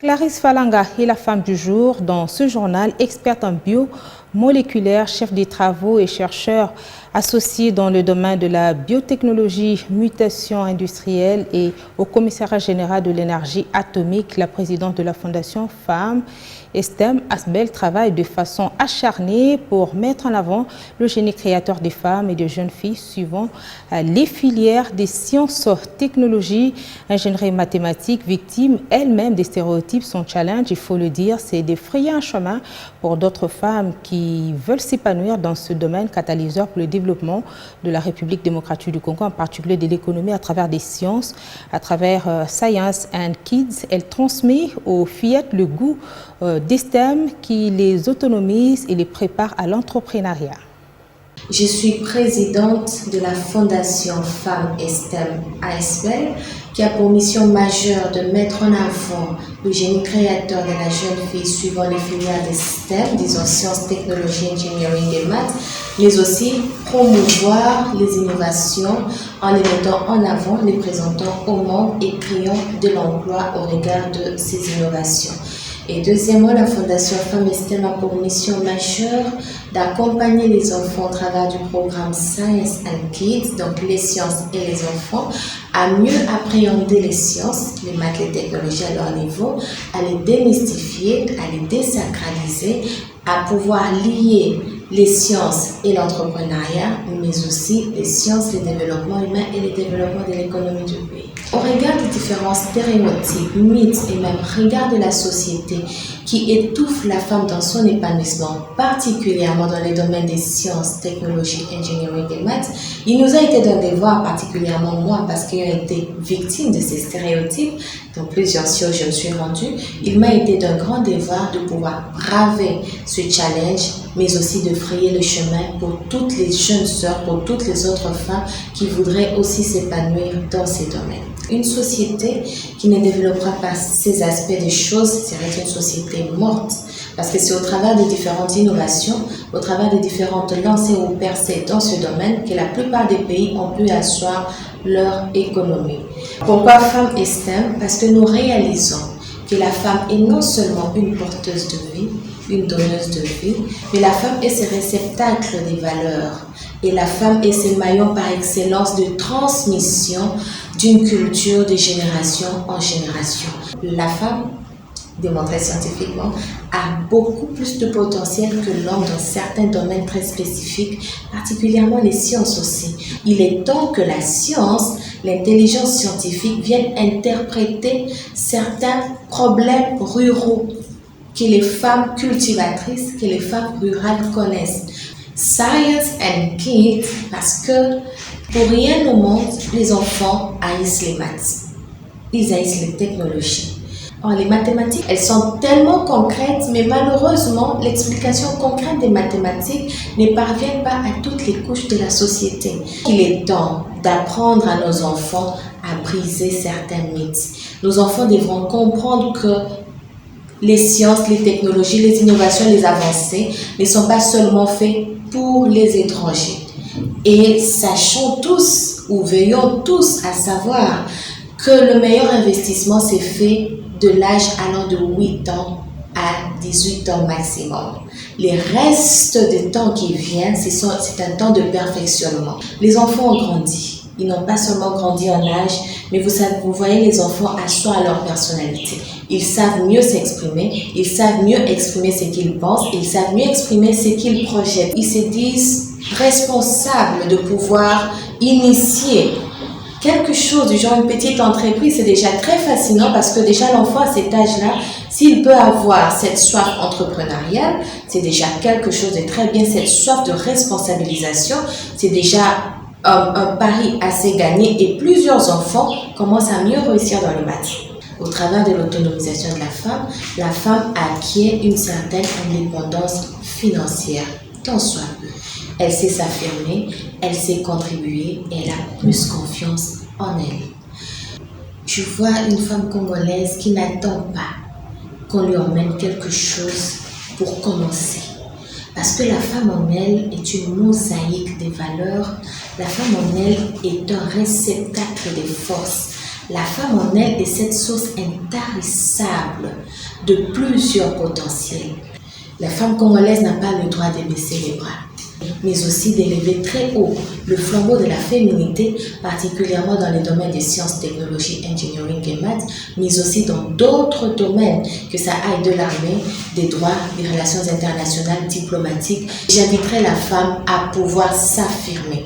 Clarisse Falanga est la femme du jour dans ce journal, experte en biomoléculaire, chef des travaux et chercheur associé dans le domaine de la biotechnologie, mutation industrielle et au commissariat général de l'énergie atomique. La présidente de la Fondation Femmes et STEM, Asbel, travaille de façon acharnée pour mettre en avant le génie créateur des femmes et des jeunes filles suivant les filières des sciences, technologies, ingénierie mathématiques, victimes elles-mêmes des stéréotypes. Son challenge, il faut le dire, c'est de frayer un chemin pour d'autres femmes qui veulent s'épanouir dans ce domaine catalyseur pour le développement de la République démocratique du Congo, en particulier de l'économie à travers des sciences, à travers Science and Kids. Elle transmet aux fillettes le goût des STEM qui les autonomise et les prépare à l'entrepreneuriat. Je suis présidente de la Fondation Femmes et STEM ASBEL, qui a pour mission majeure de mettre en avant le génie créateur de la jeune fille suivant les filières des STEM, disons sciences, technologies, engineering et maths, mais aussi promouvoir les innovations en les mettant en avant, les présentant au monde et créant de l'emploi au regard de ces innovations. Et deuxièmement, la Fondation Femmes et STEM a pour mission majeure d'accompagner les enfants au travers du programme Science and Kids, donc les sciences et les enfants, à mieux appréhender les sciences, les maths, les technologies à leur niveau, à les démystifier, à les désacraliser, à pouvoir lier les sciences et l'entrepreneuriat, mais aussi les sciences, le développement humain et le développement de l'économie du pays. Au regard des différents stéréotypes, mythes et même regards de la société qui étouffent la femme dans son épanouissement, particulièrement dans les domaines des sciences, technologies, engineering et maths, il nous a été d'un devoir, particulièrement moi, parce qu'ayant été victime de ces stéréotypes, dans plusieurs cieux je me suis rendue, il m'a été d'un grand devoir de pouvoir braver ce challenge, mais aussi de frayer le chemin pour toutes les jeunes sœurs, pour toutes les autres femmes qui voudraient aussi s'épanouir dans ces domaines. Une société qui ne développera pas ces aspects des choses serait une société morte. Parce que c'est au travers des différentes innovations, au travers des différentes lancées ou percées dans ce domaine que la plupart des pays ont pu asseoir leur économie. Pourquoi Femmes et STEM? Parce que nous réalisons que la femme est non seulement une porteuse de vie, une donneuse de vie, mais la femme est ce réceptacle des valeurs. Et la femme est ce maillon par excellence de transmission d'une culture de génération en génération. La femme, démontré scientifiquement, a beaucoup plus de potentiel que l'homme dans certains domaines très spécifiques, particulièrement les sciences aussi. Il est temps que la science, l'intelligence scientifique vienne interpréter certains problèmes ruraux que les femmes cultivatrices, que les femmes rurales connaissent. Science and Kids, parce que pour rien au monde, les enfants haïssent les maths. Ils haïssent les technologies. Or, les mathématiques, elles sont tellement concrètes, mais malheureusement, l'explication concrète des mathématiques ne parvient pas à toutes les couches de la société. Il est temps d'apprendre à nos enfants à briser certains mythes. Nos enfants devront comprendre que les sciences, les technologies, les innovations, les avancées ne sont pas seulement faits pour les étrangers. Et sachons tous, ou veillons tous à savoir que le meilleur investissement s'est fait de l'âge allant de 8 ans à 18 ans maximum. Les restes de temps qui viennent, c'est un temps de perfectionnement. Les enfants ont grandi. Ils n'ont pas seulement grandi en âge, mais vous voyez les enfants asseoir leur personnalité. Ils savent mieux s'exprimer, ils savent mieux exprimer ce qu'ils pensent, ils savent mieux exprimer ce qu'ils projettent. Ils se disent responsables de pouvoir initier quelque chose du genre une petite entreprise. C'est déjà très fascinant parce que déjà l'enfant à cet âge-là, s'il peut avoir cette soif entrepreneuriale, c'est déjà quelque chose de très bien. Cette soif de responsabilisation, c'est déjà un pari assez gagné et plusieurs enfants commencent à mieux réussir dans les maths. Au travers de l'autonomisation de la femme acquiert une certaine indépendance financière, tant soit peu. Elle sait s'affirmer, elle sait contribuer et elle a plus confiance en elle. Je vois une femme congolaise qui n'attend pas qu'on lui emmène quelque chose pour commencer. Parce que la femme en elle est une mosaïque des valeurs, la femme en elle est un réceptacle des forces. La femme en elle est cette source intarissable de plusieurs potentiels. La femme congolaise n'a pas le droit de baisser les bras, mais aussi d'élever très haut le flambeau de la féminité, particulièrement dans les domaines des sciences, technologies, engineering et maths, mais aussi dans d'autres domaines, que ça aille de l'armée, des droits, des relations internationales, diplomatiques. J'inviterai la femme à pouvoir s'affirmer.